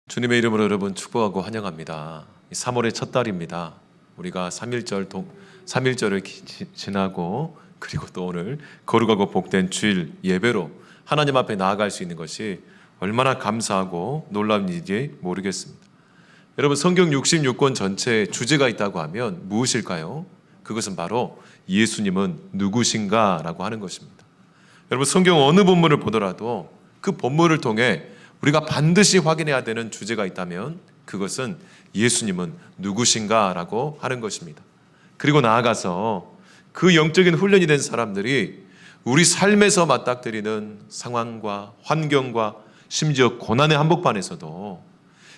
주님의 이름으로 여러분 축복하고 환영합니다. 3월의 첫 달입니다. 우리가 3.1절을 지나고 그리고 또 오늘 거룩하고 복된 주일 예배로 하나님 앞에 나아갈 수 있는 것이 얼마나 감사하고 놀라운 일인지 모르겠습니다. 여러분, 성경 66권 전체에 주제가 있다고 하면 무엇일까요? 그것은 바로 예수님은 누구신가 라고 하는 것입니다. 여러분, 성경 어느 본문을 보더라도 그 본문을 통해 우리가 반드시 확인해야 되는 주제가 있다면 그것은 예수님은 누구신가 라고 하는 것입니다. 그리고 나아가서 그 영적인 훈련이 된 사람들이 우리 삶에서 맞닥뜨리는 상황과 환경과 심지어 고난의 한복판에서도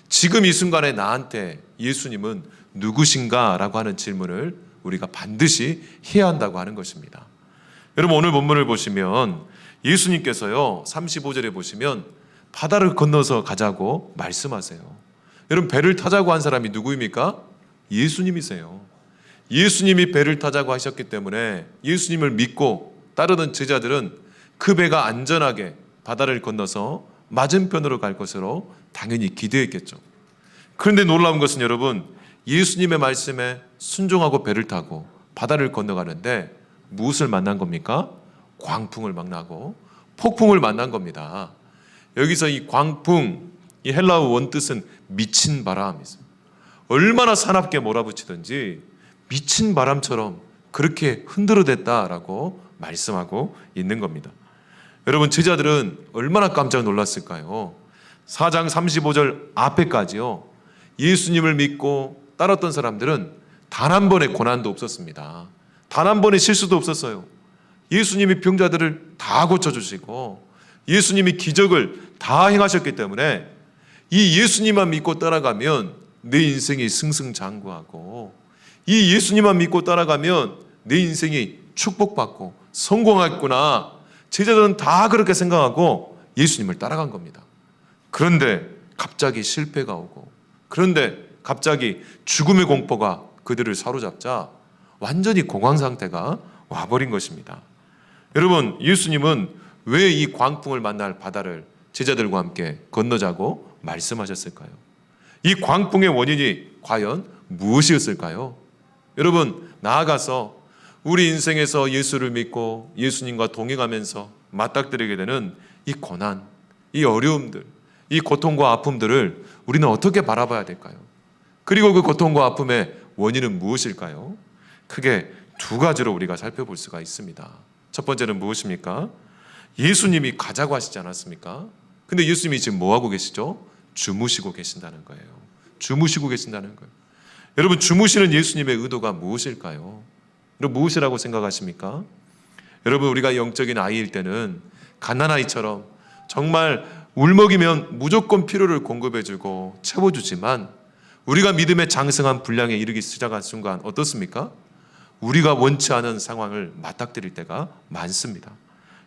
지금 이 순간에 나한테 예수님은 누구신가 라고 하는 질문을 우리가 반드시 해야 한다고 하는 것입니다. 여러분, 오늘 본문을 보시면 예수님께서요 35절에 보시면 바다를 건너서 가자고 말씀하세요. 여러분, 배를 타자고 한 사람이 누구입니까? 예수님이세요. 예수님이 배를 타자고 하셨기 때문에 예수님을 믿고 따르는 제자들은 그 배가 안전하게 바다를 건너서 맞은편으로 갈 것으로 당연히 기대했겠죠. 그런데 놀라운 것은 여러분, 예수님의 말씀에 순종하고 배를 타고 바다를 건너가는데 무엇을 만난 겁니까? 광풍을 만나고 폭풍을 만난 겁니다. 여기서 이 광풍, 이 헬라어 원뜻은 미친 바람이죠. 얼마나 사납게 몰아붙이든지 미친 바람처럼 그렇게 흔들어댔다라고 말씀하고 있는 겁니다. 여러분, 제자들은 얼마나 깜짝 놀랐을까요? 4장 35절 앞에까지요, 예수님을 믿고 따랐던 사람들은 단 한 번의 고난도 없었습니다. 단 한 번의 실수도 없었어요. 예수님이 병자들을 다 고쳐주시고 예수님이 기적을 다 행하셨기 때문에 이 예수님만 믿고 따라가면 내 인생이 승승장구하고 이 예수님만 믿고 따라가면 내 인생이 축복받고 성공했구나, 제자들은 다 그렇게 생각하고 예수님을 따라간 겁니다. 그런데 갑자기 실패가 오고, 그런데 갑자기 죽음의 공포가 그들을 사로잡자 완전히 공황 상태가 와버린 것입니다. 여러분, 예수님은 왜 이 광풍을 만날 바다를 제자들과 함께 건너자고 말씀하셨을까요? 이 광풍의 원인이 과연 무엇이었을까요? 여러분, 나아가서 우리 인생에서 예수를 믿고 예수님과 동행하면서 맞닥뜨리게 되는 이 고난, 이 어려움들, 이 고통과 아픔들을 우리는 어떻게 바라봐야 될까요? 그리고 그 고통과 아픔의 원인은 무엇일까요? 크게 두 가지로 우리가 살펴볼 수가 있습니다. 첫 번째는 무엇입니까? 예수님이 가자고 하시지 않았습니까? 근데 예수님이 지금 뭐하고 계시죠? 주무시고 계신다는 거예요. 주무시고 계신다는 거예요. 여러분, 주무시는 예수님의 의도가 무엇일까요? 여러분, 무엇이라고 생각하십니까? 여러분, 우리가 영적인 아이일 때는 갓난아이처럼 정말 울먹이면 무조건 필요를 공급해주고 채워주지만 우리가 믿음의 장성한 분량에 이르기 시작한 순간 어떻습니까? 우리가 원치 않은 상황을 맞닥뜨릴 때가 많습니다.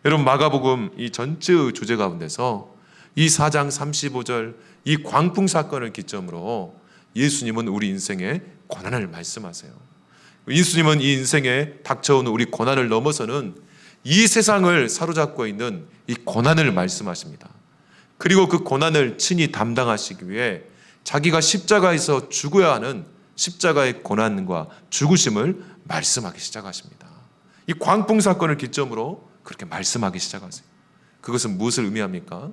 여러분, 마가복음 이 전체의 주제 가운데서 이 4장 35절 이 광풍 사건을 기점으로 예수님은 우리 인생의 고난을 말씀하세요. 예수님은 이 인생에 닥쳐오는 우리 고난을 넘어서는 이 세상을 사로잡고 있는 이 고난을 말씀하십니다. 그리고 그 고난을 친히 담당하시기 위해 자기가 십자가에서 죽어야 하는 십자가의 고난과 죽으심을 말씀하기 시작하십니다. 이 광풍 사건을 기점으로 그렇게 말씀하기 시작하세요. 그것은 무엇을 의미합니까?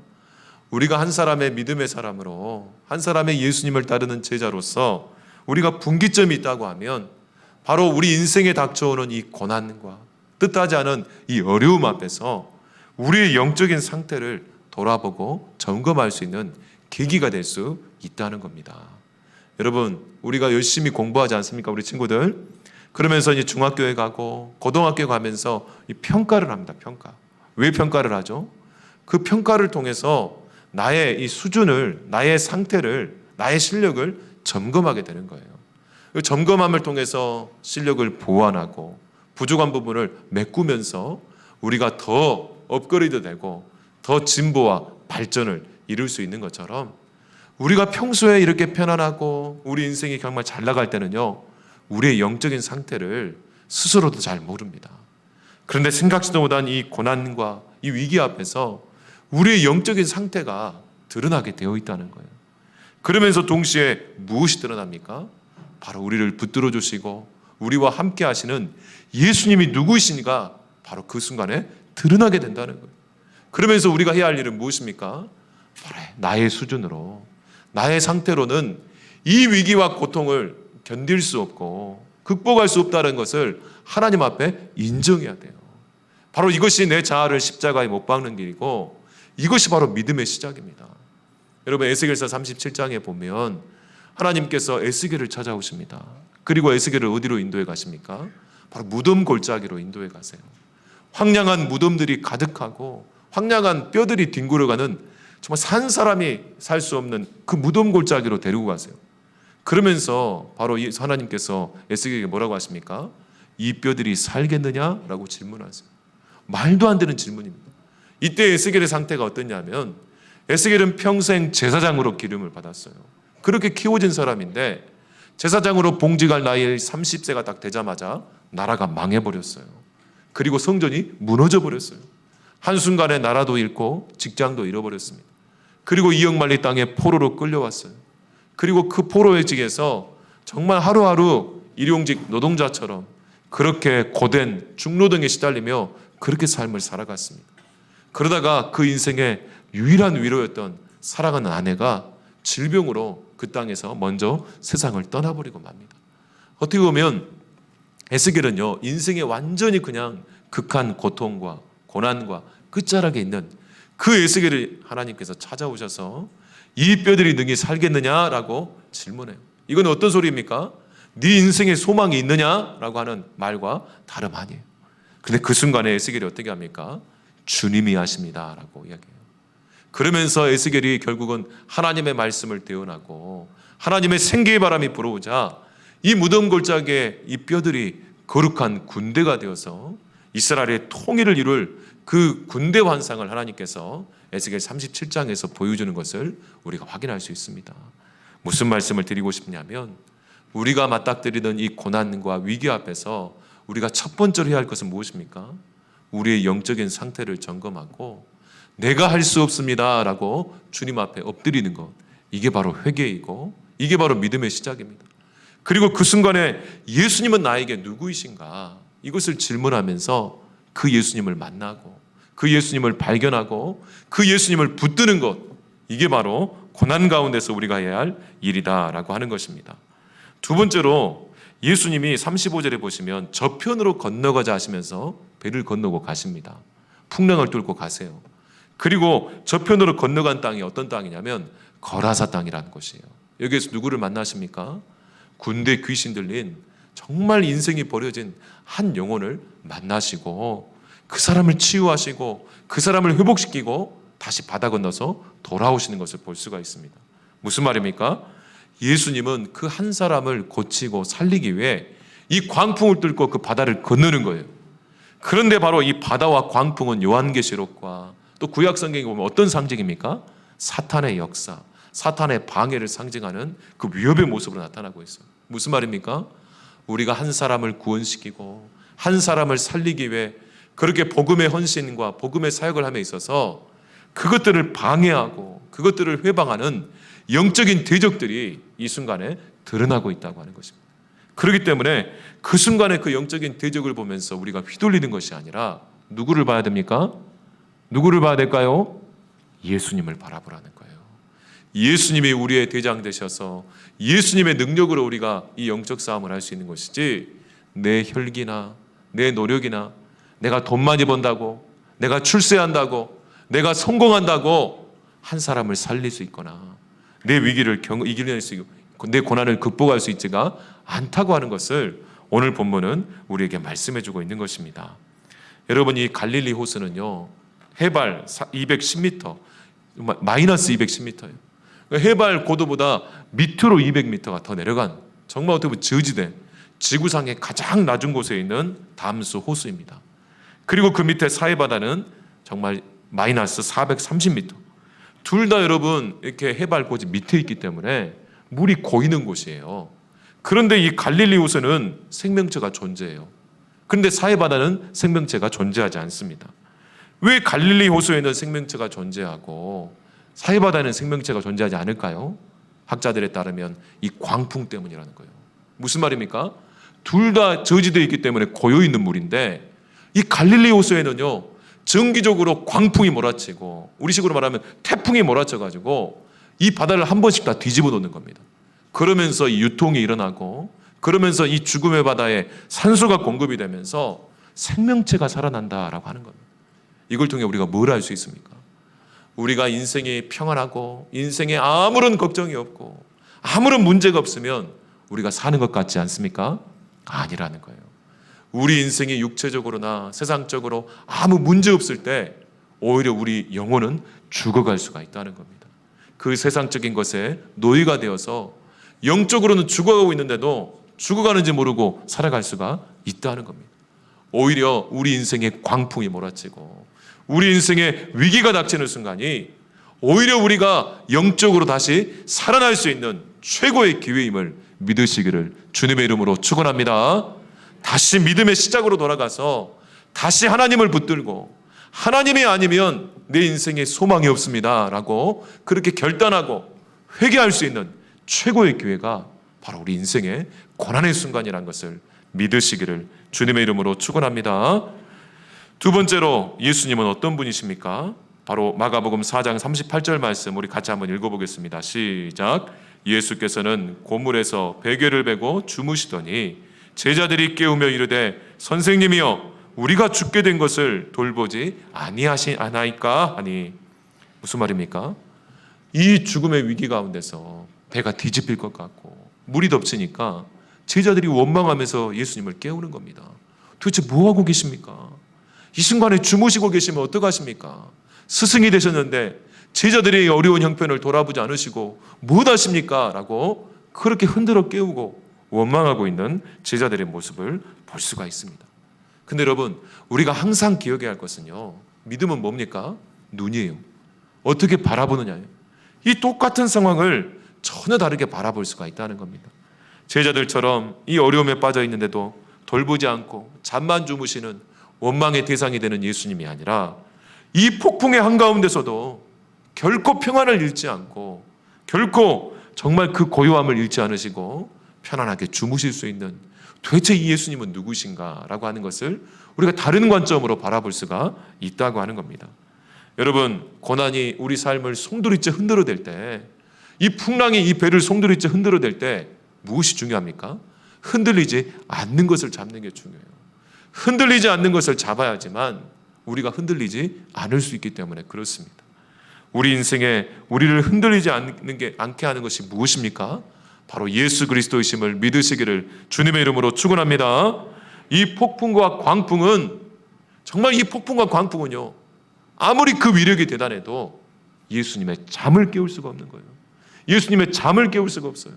우리가 한 사람의 믿음의 사람으로, 한 사람의 예수님을 따르는 제자로서 우리가 분기점이 있다고 하면 바로 우리 인생에 닥쳐오는 이 고난과 뜻하지 않은 이 어려움 앞에서 우리의 영적인 상태를 돌아보고 점검할 수 있는 계기가 될 수 있다는 겁니다. 여러분, 우리가 열심히 공부하지 않습니까? 우리 친구들. 그러면서 이제 중학교에 가고 고등학교에 가면서 이 평가를 합니다. 평가. 왜 평가를 하죠? 그 평가를 통해서 나의 이 수준을, 나의 상태를, 나의 실력을 점검하게 되는 거예요. 그 점검함을 통해서 실력을 보완하고 부족한 부분을 메꾸면서 우리가 더 업그레이드 되고 더 진보와 발전을 이룰 수 있는 것처럼 우리가 평소에 이렇게 편안하고 우리 인생이 정말 잘 나갈 때는요, 우리의 영적인 상태를 스스로도 잘 모릅니다. 그런데 생각지도 못한 이 고난과 이 위기 앞에서 우리의 영적인 상태가 드러나게 되어 있다는 거예요. 그러면서 동시에 무엇이 드러납니까? 바로 우리를 붙들어 주시고 우리와 함께 하시는 예수님이 누구이신가 바로 그 순간에 드러나게 된다는 거예요. 그러면서 우리가 해야 할 일은 무엇입니까? 바로 나의 수준으로, 나의 상태로는 이 위기와 고통을 견딜 수 없고 극복할 수 없다는 것을 하나님 앞에 인정해야 돼요. 바로 이것이 내 자아를 십자가에 못 박는 길이고 이것이 바로 믿음의 시작입니다. 여러분 에스겔서 37장에 보면 하나님께서 에스겔을 찾아오십니다. 그리고 에스겔을 어디로 인도해 가십니까? 바로 무덤 골짜기로 인도해 가세요. 황량한 무덤들이 가득하고 황량한 뼈들이 뒹굴어가는 정말 산 사람이 살 수 없는 그 무덤 골짜기로 데리고 가세요. 그러면서 바로 하나님께서 에스겔에게 뭐라고 하십니까? 이 뼈들이 살겠느냐라고 질문하세요. 말도 안 되는 질문입니다. 이때 에스겔의 상태가 어떠냐면 에스겔은 평생 제사장으로 기름을 받았어요. 그렇게 키워진 사람인데 제사장으로 봉직할 나이 30세가 딱 되자마자 나라가 망해버렸어요. 그리고 성전이 무너져 버렸어요. 한순간에 나라도 잃고 직장도 잃어버렸습니다. 그리고 이역만리 땅에 포로로 끌려왔어요. 그리고 그 포로의 직에서 정말 하루하루 일용직 노동자처럼 그렇게 고된 중노동에 시달리며 그렇게 삶을 살아갔습니다. 그러다가 그 인생의 유일한 위로였던 사랑하는 아내가 질병으로 그 땅에서 먼저 세상을 떠나버리고 맙니다. 어떻게 보면 에스겔은요, 인생에 완전히 그냥 극한 고통과 고난과 끝자락에 있는 그 에스겔을 하나님께서 찾아오셔서 이 뼈들이 능히 살겠느냐라고 질문해요. 이건 어떤 소리입니까? 네 인생에 소망이 있느냐라고 하는 말과 다름 아니에요. 그런데 그 순간에 에스겔이 어떻게 합니까? 주님이 하십니다라고 이야기해요. 그러면서 에스겔이 결국은 하나님의 말씀을 대언하고 하나님의 생기의 바람이 불어오자 이 무덤 골짜기에 이 뼈들이 거룩한 군대가 되어서 이스라엘의 통일을 이룰 그 군대 환상을 하나님께서 에스겔 37장에서 보여주는 것을 우리가 확인할 수 있습니다. 무슨 말씀을 드리고 싶냐면 우리가 맞닥뜨리는 이 고난과 위기 앞에서 우리가 첫 번째로 해야 할 것은 무엇입니까? 우리의 영적인 상태를 점검하고 내가 할 수 없습니다 라고 주님 앞에 엎드리는 것, 이게 바로 회개이고 이게 바로 믿음의 시작입니다. 그리고 그 순간에 예수님은 나에게 누구이신가 이것을 질문하면서 그 예수님을 만나고 그 예수님을 발견하고 그 예수님을 붙드는 것, 이게 바로 고난 가운데서 우리가 해야 할 일이다라고 하는 것입니다. 두 번째로 예수님이 35절에 보시면 저편으로 건너가자 하시면서 배를 건너고 가십니다. 풍랑을 뚫고 가세요. 그리고 저편으로 건너간 땅이 어떤 땅이냐면 거라사 땅이라는 곳이에요. 여기에서 누구를 만나십니까? 군대 귀신 들린 정말 인생이 버려진 한 영혼을 만나시고 그 사람을 치유하시고 그 사람을 회복시키고 다시 바다 건너서 돌아오시는 것을 볼 수가 있습니다. 무슨 말입니까? 예수님은 그 한 사람을 고치고 살리기 위해 이 광풍을 뚫고 그 바다를 건너는 거예요. 그런데 바로 이 바다와 광풍은 요한계시록과 또 구약 성경에 보면 어떤 상징입니까? 사탄의 역사, 사탄의 방해를 상징하는 그 위협의 모습으로 나타나고 있어요. 무슨 말입니까? 우리가 한 사람을 구원시키고 한 사람을 살리기 위해 그렇게 복음의 헌신과 복음의 사역을 함에 있어서 그것들을 방해하고 그것들을 회방하는 영적인 대적들이 이 순간에 드러나고 있다고 하는 것입니다. 그렇기 때문에 그 순간에 그 영적인 대적을 보면서 우리가 휘둘리는 것이 아니라 누구를 봐야 됩니까? 누구를 봐야 될까요? 예수님을 바라보라는 거예요. 예수님이 우리의 대장 되셔서 예수님의 능력으로 우리가 이 영적 싸움을 할 수 있는 것이지 내 혈기나 내 노력이나 내가 돈 많이 번다고 내가 출세한다고 내가 성공한다고 한 사람을 살릴 수 있거나 내 위기를 이겨낼 수 있고 내 고난을 극복할 수 있지가 않다고 하는 것을 오늘 본문은 우리에게 말씀해주고 있는 것입니다. 여러분, 이 갈릴리 호수는요 해발 210m, 마이너스 210m예요. 해발 고도보다 밑으로 200m가 더 내려간 정말 어떻게 보면 저지대 지구상의 가장 낮은 곳에 있는 담수 호수입니다. 그리고 그 밑에 사해바다는 정말 마이너스 430m. 둘 다 여러분 이렇게 해발 고지 밑에 있기 때문에 물이 고이는 곳이에요. 그런데 이 갈릴리 호수는 생명체가 존재해요. 그런데 사해바다는 생명체가 존재하지 않습니다. 왜 갈릴리 호수에는 생명체가 존재하고 사해바다는 생명체가 존재하지 않을까요? 학자들에 따르면 이 광풍 때문이라는 거예요. 무슨 말입니까? 둘 다 저지되어 있기 때문에 고여 있는 물인데 이 갈릴리 호수에는요 정기적으로 광풍이 몰아치고 우리식으로 말하면 태풍이 몰아쳐가지고 이 바다를 한 번씩 다 뒤집어 놓는 겁니다. 그러면서 이 유통이 일어나고 그러면서 이 죽음의 바다에 산소가 공급이 되면서 생명체가 살아난다라고 하는 겁니다. 이걸 통해 우리가 뭘 알 수 있습니까? 우리가 인생이 평안하고 인생에 아무런 걱정이 없고 아무런 문제가 없으면 우리가 사는 것 같지 않습니까? 아니라는 거예요. 우리 인생이 육체적으로나 세상적으로 아무 문제 없을 때 오히려 우리 영혼은 죽어갈 수가 있다는 겁니다. 그 세상적인 것에 노예가 되어서 영적으로는 죽어가고 있는데도 죽어가는지 모르고 살아갈 수가 있다는 겁니다. 오히려 우리 인생에 광풍이 몰아치고 우리 인생에 위기가 닥치는 순간이 오히려 우리가 영적으로 다시 살아날 수 있는 최고의 기회임을 믿으시기를 주님의 이름으로 축원합니다. 다시 믿음의 시작으로 돌아가서 다시 하나님을 붙들고 하나님이 아니면 내 인생에 소망이 없습니다 라고 그렇게 결단하고 회개할 수 있는 최고의 기회가 바로 우리 인생의 고난의 순간이라는 것을 믿으시기를 주님의 이름으로 축원합니다. 두 번째로 예수님은 어떤 분이십니까? 바로 마가복음 4장 38절 말씀 우리 같이 한번 읽어보겠습니다. 시작. 예수께서는 고물에서 베개를 베고 주무시더니 제자들이 깨우며 이르되 선생님이여 우리가 죽게 된 것을 돌보지 아니하시나이까 하니 무슨 말입니까? 이 죽음의 위기 가운데서 배가 뒤집힐 것 같고 물이 덮치니까 제자들이 원망하면서 예수님을 깨우는 겁니다. 도대체 뭐하고 계십니까? 이 순간에 주무시고 계시면 어떡하십니까? 스승이 되셨는데 제자들의 어려운 형편을 돌아보지 않으시고 무엇하십니까? 라고 그렇게 흔들어 깨우고 원망하고 있는 제자들의 모습을 볼 수가 있습니다. 근데 여러분 우리가 항상 기억해야 할 것은요 믿음은 뭡니까? 눈이에요. 어떻게 바라보느냐예요. 이 똑같은 상황을 전혀 다르게 바라볼 수가 있다는 겁니다. 제자들처럼 이 어려움에 빠져 있는데도 돌보지 않고 잠만 주무시는 원망의 대상이 되는 예수님이 아니라 이 폭풍의 한가운데서도 결코 평안을 잃지 않고 결코 정말 그 고요함을 잃지 않으시고 편안하게 주무실 수 있는 도대체 이 예수님은 누구신가 라고 하는 것을 우리가 다른 관점으로 바라볼 수가 있다고 하는 겁니다. 여러분 고난이 우리 삶을 송두리째 흔들어댈 때 이 풍랑이 이 배를 송두리째 흔들어댈 때 무엇이 중요합니까? 흔들리지 않는 것을 잡는 게 중요해요. 흔들리지 않는 것을 잡아야지만 우리가 흔들리지 않을 수 있기 때문에 그렇습니다. 우리 인생에 우리를 흔들리지 않게 하는 것이 무엇입니까? 바로 예수 그리스도이심을 믿으시기를 주님의 이름으로 축원합니다. 이 폭풍과 광풍은 정말 이 폭풍과 광풍은요 아무리 그 위력이 대단해도 예수님의 잠을 깨울 수가 없는 거예요. 예수님의 잠을 깨울 수가 없어요.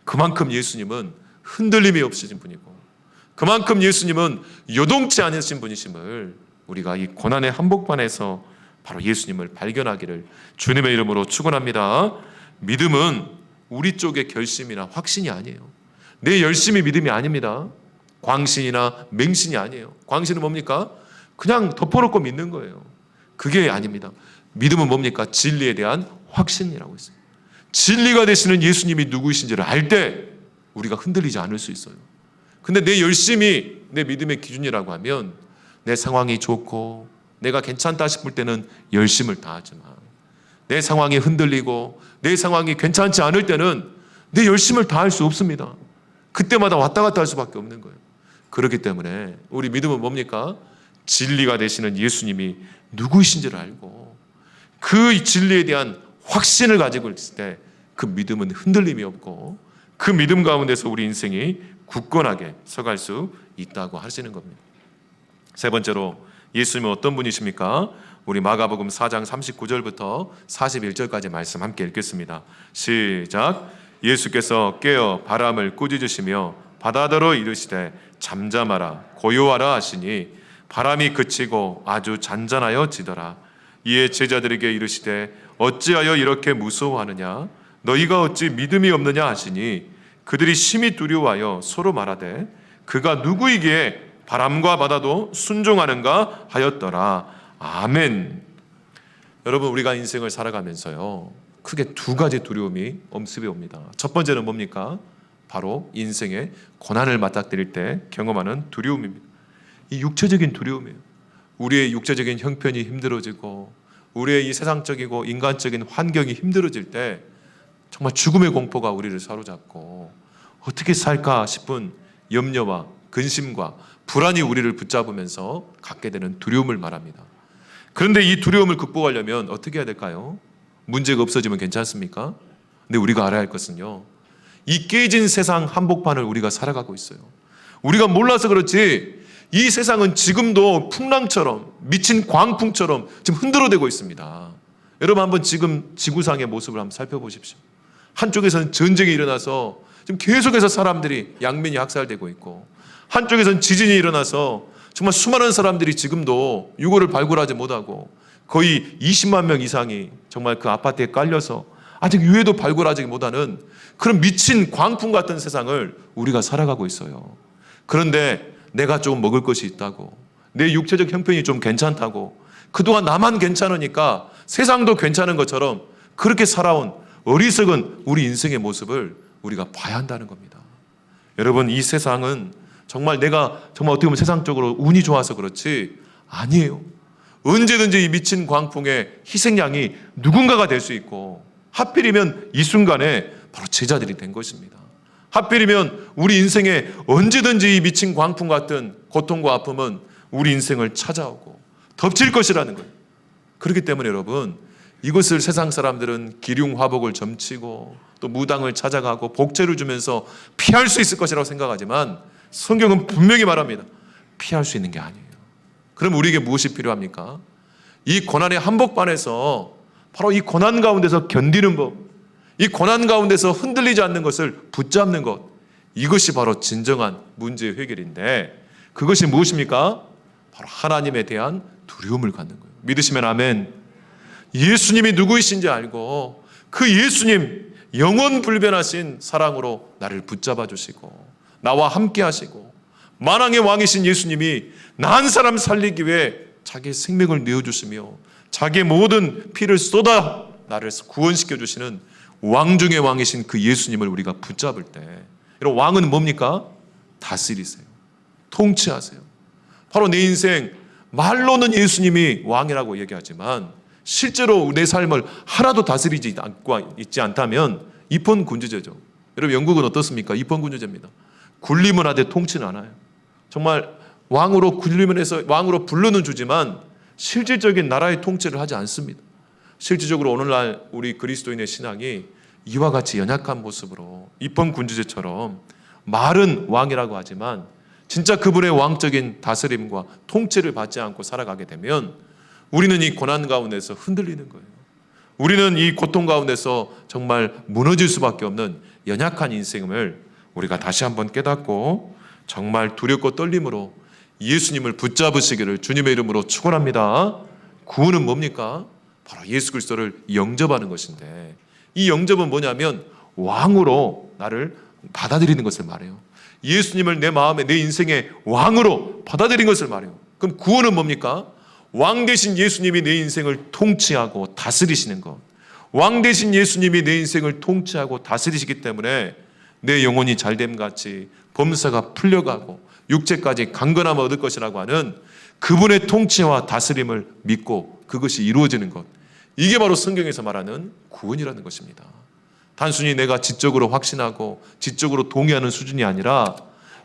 그만큼 예수님은 흔들림이 없으신 분이고 그만큼 예수님은 요동치 않으신 분이심을 우리가 이 고난의 한복판에서 바로 예수님을 발견하기를 주님의 이름으로 축원합니다. 믿음은 우리 쪽의 결심이나 확신이 아니에요. 내 열심이 믿음이 아닙니다. 광신이나 맹신이 아니에요. 광신은 뭡니까? 그냥 덮어놓고 믿는 거예요. 그게 아닙니다. 믿음은 뭡니까? 진리에 대한 확신이라고 있어요. 진리가 되시는 예수님이 누구이신지를 알 때 우리가 흔들리지 않을 수 있어요. 근데 내 열심이 내 믿음의 기준이라고 하면 내 상황이 좋고 내가 괜찮다 싶을 때는 열심을 다하지만 내 상황이 흔들리고 내 상황이 괜찮지 않을 때는 내 열심을 다할 수 없습니다. 그때마다 왔다 갔다 할 수밖에 없는 거예요. 그렇기 때문에 우리 믿음은 뭡니까? 진리가 되시는 예수님이 누구이신지를 알고 그 진리에 대한 확신을 가지고 있을 때 그 믿음은 흔들림이 없고 그 믿음 가운데서 우리 인생이 굳건하게 서갈 수 있다고 하시는 겁니다. 세 번째로 예수님은 어떤 분이십니까? 우리 마가복음 4장 39절부터 41절까지 말씀 함께 읽겠습니다. 시작. 예수께서 깨어 바람을 꾸짖으시며 바다더러 이르시되 잠잠하라 고요하라 하시니 바람이 그치고 아주 잔잔하여 지더라. 이에 제자들에게 이르시되 어찌하여 이렇게 무서워하느냐 너희가 어찌 믿음이 없느냐 하시니 그들이 심히 두려워하여 서로 말하되 그가 누구이기에 바람과 바다도 순종하는가 하였더라. 아멘. 여러분 우리가 인생을 살아가면서요 크게 두 가지 두려움이 엄습해 옵니다. 첫 번째는 뭡니까? 바로 인생의 고난을 맞닥뜨릴 때 경험하는 두려움입니다. 이 육체적인 두려움이에요. 우리의 육체적인 형편이 힘들어지고 우리의 이 세상적이고 인간적인 환경이 힘들어질 때 정말 죽음의 공포가 우리를 사로잡고 어떻게 살까 싶은 염려와 근심과 불안이 우리를 붙잡으면서 갖게 되는 두려움을 말합니다. 그런데 이 두려움을 극복하려면 어떻게 해야 될까요? 문제가 없어지면 괜찮습니까? 근데 우리가 알아야 할 것은요, 이 깨진 세상 한복판을 우리가 살아가고 있어요. 우리가 몰라서 그렇지 이 세상은 지금도 풍랑처럼 미친 광풍처럼 지금 흔들어대고 있습니다. 여러분 한번 지금 지구상의 모습을 한번 살펴보십시오. 한쪽에서는 전쟁이 일어나서 지금 계속해서 사람들이 양면이 학살되고 있고, 한쪽에서는 지진이 일어나서 정말 수많은 사람들이 지금도 유골을 발굴하지 못하고 거의 20만 명 이상이 정말 그 아파트에 깔려서 아직 유해도 발굴하지 못하는 그런 미친 광풍 같은 세상을 우리가 살아가고 있어요. 그런데 내가 좀 먹을 것이 있다고, 내 육체적 형편이 좀 괜찮다고, 그동안 나만 괜찮으니까 세상도 괜찮은 것처럼 그렇게 살아온 어리석은 우리 인생의 모습을 우리가 봐야 한다는 겁니다. 여러분, 이 세상은 정말 내가 정말 어떻게 보면 세상적으로 운이 좋아서 그렇지 아니에요. 언제든지 이 미친 광풍의 희생양이 누군가가 될 수 있고, 하필이면 이 순간에 바로 제자들이 된 것입니다. 하필이면 우리 인생에 언제든지 이 미친 광풍 같은 고통과 아픔은 우리 인생을 찾아오고 덮칠 것이라는 거예요. 그렇기 때문에 여러분, 이것을 세상 사람들은 기륭화복을 점치고 또 무당을 찾아가고 복제를 주면서 피할 수 있을 것이라고 생각하지만 성경은 분명히 말합니다. 피할 수 있는 게 아니에요. 그럼 우리에게 무엇이 필요합니까? 이 고난의 한복판에서 바로 이 고난 가운데서 견디는 법, 이 고난 가운데서 흔들리지 않는 것을 붙잡는 것, 이것이 바로 진정한 문제의 해결인데, 그것이 무엇입니까? 바로 하나님에 대한 두려움을 갖는 거예요. 믿으시면 아멘. 예수님이 누구이신지 알고 그 예수님 영원 불변하신 사랑으로 나를 붙잡아 주시고 나와 함께 하시고, 만왕의 왕이신 예수님이 나 한 사람 살리기 위해 자기의 생명을 내어주시며 자기의 모든 피를 쏟아 나를 구원시켜 주시는 왕 중의 왕이신 그 예수님을 우리가 붙잡을 때, 이런 왕은 뭡니까? 다스리세요. 통치하세요. 바로 내 인생, 말로는 예수님이 왕이라고 얘기하지만 실제로 내 삶을 하나도 다스리지 않고 있지 않다면 입헌군주제죠. 여러분, 영국은 어떻습니까? 입헌군주제입니다. 군림은 하되 통치는 않아요. 정말 왕으로 군림을 해서 왕으로 부르는 주지만 실질적인 나라의 통치를 하지 않습니다. 실질적으로 오늘날 우리 그리스도인의 신앙이 이와 같이 연약한 모습으로 입헌군주제처럼 말은 왕이라고 하지만 진짜 그분의 왕적인 다스림과 통치를 받지 않고 살아가게 되면 우리는 이 고난 가운데서 흔들리는 거예요. 우리는 이 고통 가운데서 정말 무너질 수밖에 없는 연약한 인생을 우리가 다시 한번 깨닫고 정말 두렵고 떨림으로 예수님을 붙잡으시기를 주님의 이름으로 축원합니다. 구원은 뭡니까? 바로 예수 그리스도를 영접하는 것인데, 이 영접은 뭐냐면 왕으로 나를 받아들이는 것을 말해요. 예수님을 내 마음에, 내 인생의 왕으로 받아들이는 것을 말해요. 그럼 구원은 뭡니까? 왕 대신 예수님이 내 인생을 통치하고 다스리시는 것. 왕 대신 예수님이 내 인생을 통치하고 다스리시기 때문에 내 영혼이 잘됨같이 범사가 풀려가고 육체까지 강건함을 얻을 것이라고 하는 그분의 통치와 다스림을 믿고 그것이 이루어지는 것. 이게 바로 성경에서 말하는 구원이라는 것입니다. 단순히 내가 지적으로 확신하고 지적으로 동의하는 수준이 아니라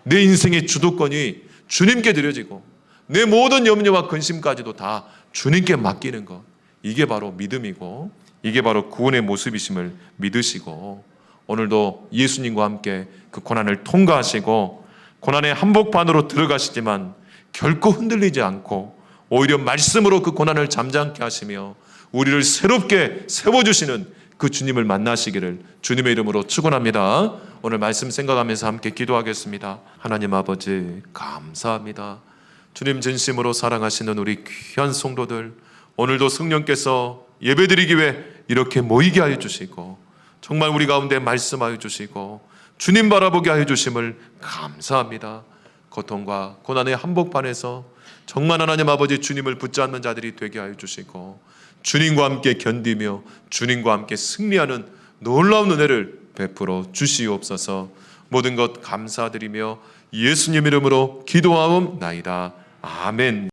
내 인생의 주도권이 주님께 드려지고 내 모든 염려와 근심까지도 다 주님께 맡기는 것. 이게 바로 믿음이고 이게 바로 구원의 모습이심을 믿으시고, 오늘도 예수님과 함께 그 고난을 통과하시고 고난의 한복판으로 들어가시지만 결코 흔들리지 않고 오히려 말씀으로 그 고난을 잠잠케 하시며 우리를 새롭게 세워주시는 그 주님을 만나시기를 주님의 이름으로 축원합니다. 오늘 말씀 생각하면서 함께 기도하겠습니다. 하나님 아버지, 감사합니다. 주님 진심으로 사랑하시는 우리 귀한 성도들, 오늘도 성령께서 예배드리기 위해 이렇게 모이게 하여 주시고 정말 우리 가운데 말씀하여 주시고 주님 바라보게 하여 주심을 감사합니다. 고통과 고난의 한복판에서 정말 하나님 아버지 주님을 붙잡는 자들이 되게 하여 주시고 주님과 함께 견디며 주님과 함께 승리하는 놀라운 은혜를 베풀어 주시옵소서. 모든 것 감사드리며 예수님 이름으로 기도하옵나이다. 아멘.